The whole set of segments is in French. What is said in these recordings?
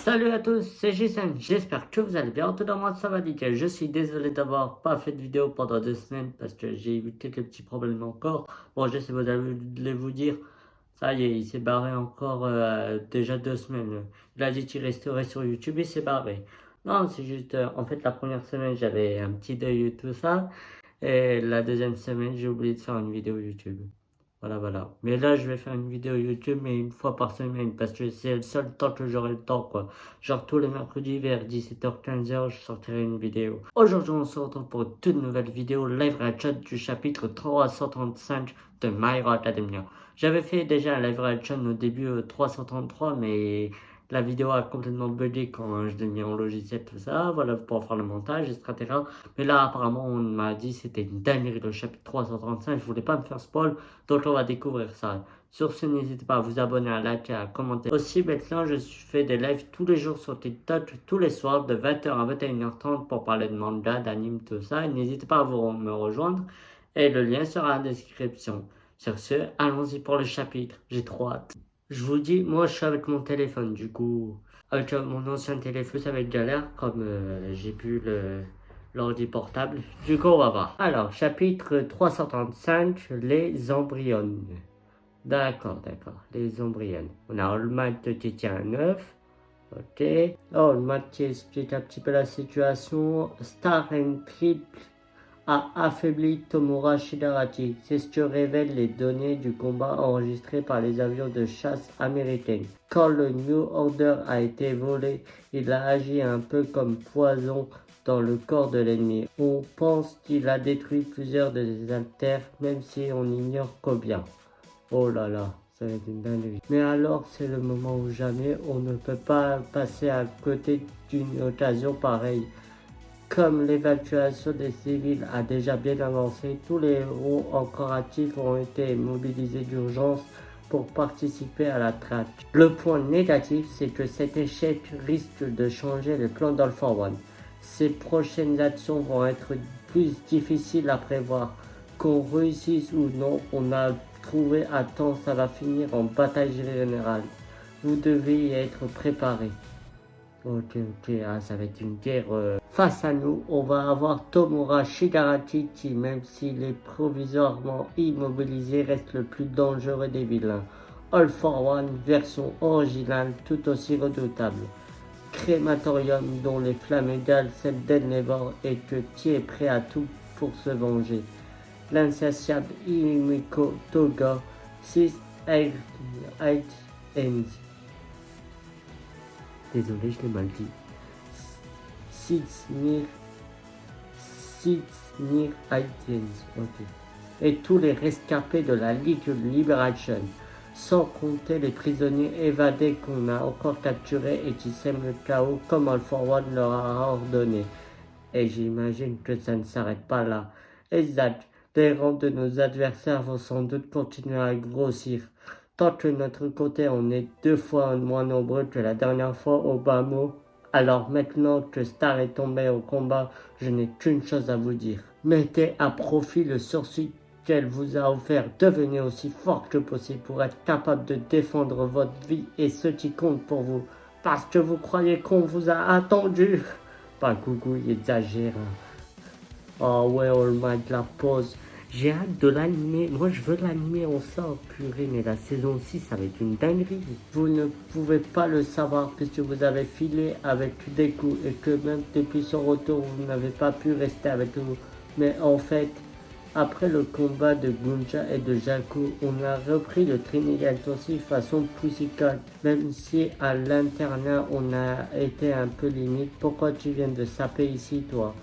Salut à tous, c'est Jason, j'espère que vous allez bien. En tout cas, moi ça va nickel. Je suis désolé d'avoir pas fait de vidéo pendant 2 semaines parce que j'ai eu quelques petits problèmes encore. Bon, je sais, vous allez vous dire, ça y est, il s'est barré encore déjà 2 semaines. Il a dit qu'il resterait sur YouTube, il s'est barré. Non, c'est juste, en fait, la première semaine j'avais un petit deuil et tout ça. Et la deuxième semaine, j'ai oublié de faire une vidéo YouTube. Voilà, voilà. Mais là, je vais faire une vidéo YouTube, mais une fois par semaine, parce que c'est le seul temps que j'aurai le temps, quoi. Genre tous les mercredis vers 17h-15h, je sortirai une vidéo. Aujourd'hui, on se retrouve pour une toute nouvelle vidéo live reaction du chapitre 335 de My Hero Academia. J'avais fait déjà un live reaction au début 333, mais la vidéo a complètement bugué quand je l'ai mis en logiciel, tout ça. Voilà, pour faire le montage, etc. Mais là, apparemment, on m'a dit que c'était une dinguerie le chapitre 335. Je voulais pas me faire spoil. Donc on va découvrir ça. Sur ce, n'hésitez pas à vous abonner, à liker, à commenter. Aussi, maintenant, je fais des lives tous les jours sur TikTok, tous les soirs, de 20h à 21h30 pour parler de manga, d'anime, tout ça. N'hésitez pas à me rejoindre. Et le lien sera en description. Sur ce, allons-y pour le chapitre. J'ai trop hâte. Je vous dis, moi, je suis avec mon téléphone. Du coup, avec mon ancien téléphone, ça va être galère, comme j'ai pu l'ordi portable. Du coup, on va voir. Alors, chapitre 335, les embryons. D'accord, les embryons. On a All Might qui tient un œuf. Ok. Oh, All Might qui explique un petit peu la situation. Star and Triple a affaibli Tomura Shigaraki. C'est ce que révèlent les données du combat enregistrées par les avions de chasse américains. Quand le New Order a été volé, il a agi un peu comme poison dans le corps de l'ennemi. On pense qu'il a détruit plusieurs de ses haltères, même si on ignore combien. Oh là là, ça va être une dinguerie. Mais alors, c'est le moment où jamais on ne peut pas passer à côté d'une occasion pareille. Comme l'évacuation des civils a déjà bien avancé, tous les héros encore actifs ont été mobilisés d'urgence pour participer à la traque. Le point négatif, c'est que cet échec risque de changer les plans d'All for One. Ses prochaines actions vont être plus difficiles à prévoir. Qu'on réussisse ou non, on a trouvé à temps, ça va finir en bataille générale. Vous devez y être préparé. Ok, ça va être une guerre. Face à nous, on va avoir Tomura Shigaraki qui, même s'il est provisoirement immobilisé, reste le plus dangereux des vilains. All for One, version originale, tout aussi redoutable. Crématorium dont les flammes égalent celles d'Endeavor et que qui est prêt à tout pour se venger. L'insatiable Himiko Toga, 6 8 ends. Désolé, je l'ai mal dit. Six near items. Ok. Et tous les rescapés de la Ligue Liberation, sans compter les prisonniers évadés qu'on a encore capturés et qui sèment le chaos comme All for One leur a ordonné. Et j'imagine que ça ne s'arrête pas là. Exact. Les rangs de nos adversaires vont sans doute continuer à grossir. Tant que de notre côté on est 2 fois moins nombreux que la dernière fois au bas mot, alors maintenant que Star est tombé au combat, je n'ai qu'une chose à vous dire. Mettez à profit le sursis qu'elle vous a offert. Devenez aussi fort que possible pour être capable de défendre votre vie et ce qui compte pour vous. Parce que vous croyez qu'on vous a attendu. Pas coucou, il exagère. Oh ouais, All Might, la pause. J'ai hâte de l'animer. Moi, je veux l'animer en ça, purée. Mais la saison 6, ça va être une dinguerie. Vous ne pouvez pas le savoir puisque vous avez filé avec Deku et que même depuis son retour, vous n'avez pas pu rester avec nous. Mais en fait, après le combat de Gunja et de Jaku, on a repris le training intensif façon Pussycat. Même si à l'internat, on a été un peu limite. Pourquoi tu viens de saper ici, toi?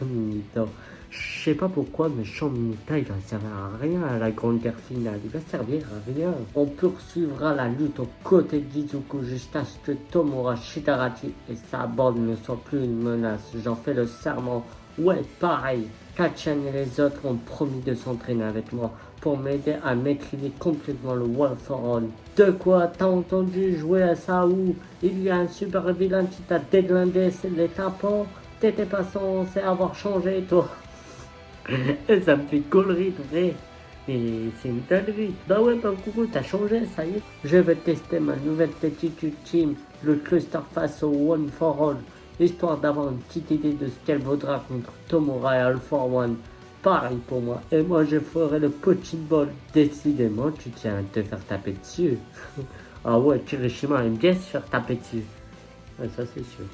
Minito. Je sais pas pourquoi, mais Champ Minita, il va servir à rien à la grande guerre finale. Il va servir à rien. On poursuivra la lutte aux côtés d'Izuku jusqu'à ce que Tomura Shigaraki et sa bande ne soient plus une menace. J'en fais le serment. Ouais, pareil. Kachan et les autres ont promis de s'entraîner avec moi pour m'aider à maîtriser complètement le One for All. De quoi? T'as entendu jouer à ça où il y a un super vilain qui t'a déglingué les tapons? T'étais pas censé avoir changé, toi. Ça me fait collerie, vrai. Mais c'est une dinguerie. Bah ouais, bah coucou, t'as changé, ça y est. Je vais tester ma nouvelle petite ultime, le cluster face au One for All, histoire d'avoir une petite idée de ce qu'elle vaudra contre Tomura et All for One. Pareil pour moi. Et moi, je ferai le punching ball. Décidément, tu tiens à te faire taper dessus. Ah ouais, Kirishima aime bien se faire taper dessus. Ouais, ça c'est sûr.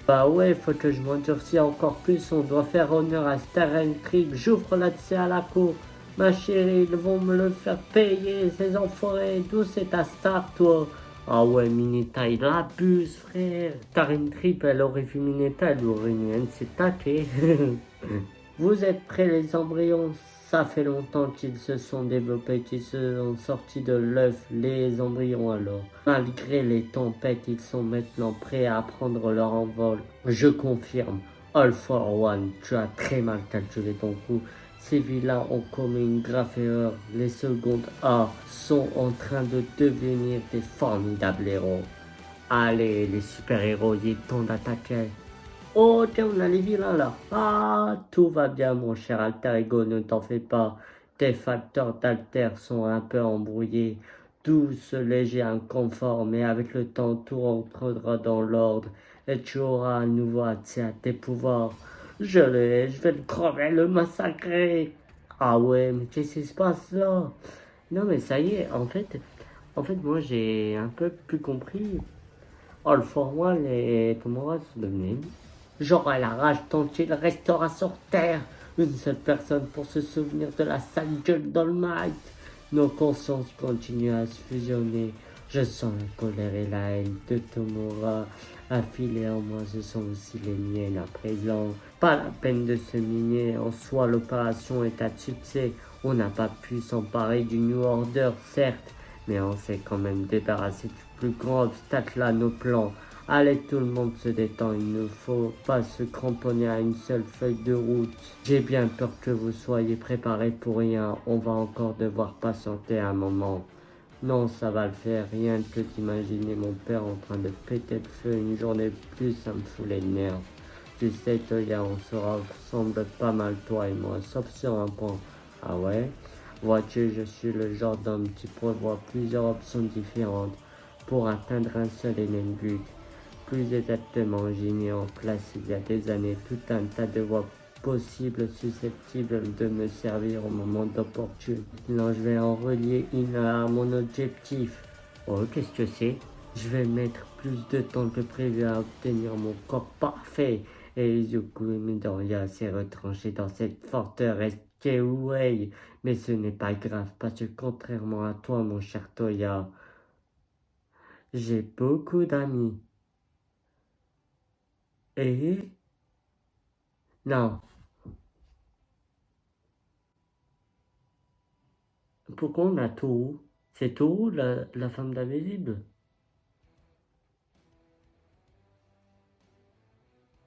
Bah ouais, faut que je m'endurcis encore plus. On doit faire honneur à Staren Trip. J'ouvre l'accès à la cour. Ma chérie, ils vont me le faire payer, ces enfoirés. D'où c'est ta star, toi? Ah ouais, Mineta, il abuse, frère. Staren Trip, elle aurait vu Mineta, elle aurait mis un de ses taquets. Vous êtes prêts, les embryons? Ça fait longtemps qu'ils se sont développés, qu'ils se sont sortis de l'œuf, les embryons alors. Malgré les tempêtes, ils sont maintenant prêts à prendre leur envol. Je confirme, All for One, tu as très mal calculé ton coup. Ces vilains ont commis une grave erreur. Les secondes A sont en train de devenir des formidables héros. Allez, les super-héros, il est temps d'attaquer. Oh, tiens, on a les vilains là. Ah, tout va bien, mon cher alter ego, ne t'en fais pas. Tes facteurs d'alter sont un peu embrouillés. Tout ce léger inconfort, mais avec le temps, tout rentrera dans l'ordre et tu auras à nouveau accès à tes pouvoirs. Je vais le crever, le massacrer. Ah ouais, mais qu'est-ce qui se passe là? Non, mais ça y est, en fait, moi j'ai un peu plus compris. All for One et Tomorrow sont devenus. J'aurai la rage tant qu'il restera sur Terre. Une seule personne pour se souvenir de la sale gueule d'All Might. Nos consciences continuent à se fusionner. Je sens la colère et la haine de Tomura affilées en moi. Ce sont aussi les miennes à présent. Pas la peine de se miner. En soi, l'opération est un succès. On n'a pas pu s'emparer du New Order, certes, mais on s'est quand même débarrassé du plus grand obstacle à nos plans. Allez, tout le monde se détend, il ne faut pas se cramponner à une seule feuille de route. J'ai bien peur que vous soyez préparés pour rien, on va encore devoir patienter un moment. Non, ça va le faire, rien que d'imaginer mon père en train de péter le feu une journée de plus, ça me fout les nerfs. Tu sais, Toya, on se ressemble pas mal, toi et moi, sauf sur un point. Ah ouais? Vois-tu, je suis le genre d'homme qui prévoit plusieurs options différentes pour atteindre un seul et même but. Plus exactement, j'ai mis en place il y a des années tout un tas de voies possibles susceptibles de me servir au moment d'opportune. Maintenant, je vais en relier une à mon objectif. Oh, qu'est-ce que c'est? Je vais mettre plus de temps que prévu à obtenir mon corps parfait. Et Izuku Midoriya s'est retranché dans cette forteresse Keiwei. Mais ce n'est pas grave parce que contrairement à toi, mon cher Toya, j'ai beaucoup d'amis. Et non, pourquoi on a Toru? C'est Toru, la femme d'invisible?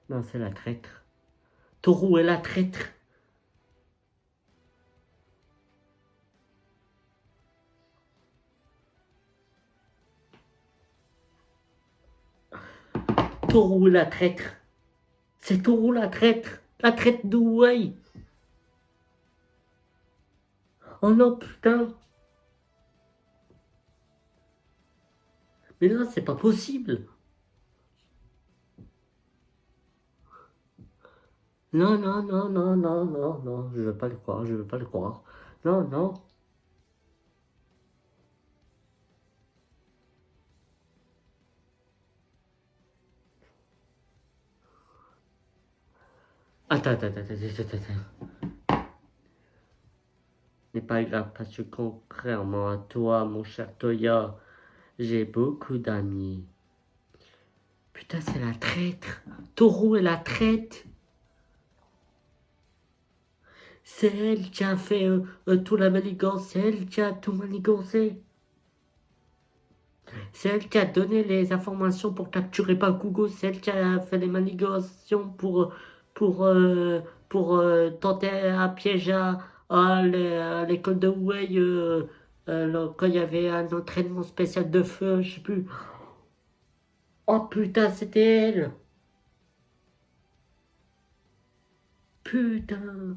Non, c'est la traître. Toru est la traître. Toru est la traître. C'est Toru la traître. La traître d'Ouai. Oh non, putain. Mais là, c'est pas possible. Non, non, non, non, non, non, non. Je veux pas le croire, je veux pas le croire. Non, non. Attends. N'est pas grave parce que contrairement à toi, mon cher Toya, j'ai beaucoup d'amis. Putain, c'est la traître. Toru est la traître. C'est elle qui a fait tout la manigance. C'est elle qui a tout manigancé. C'est elle qui a donné les informations pour capturer Bakugo. C'est elle qui a fait les manigations pour, euh, pour tenter un piège à l'école de Wei quand il y avait un entraînement spécial de feu, je sais plus. Oh putain, c'était elle. Putain.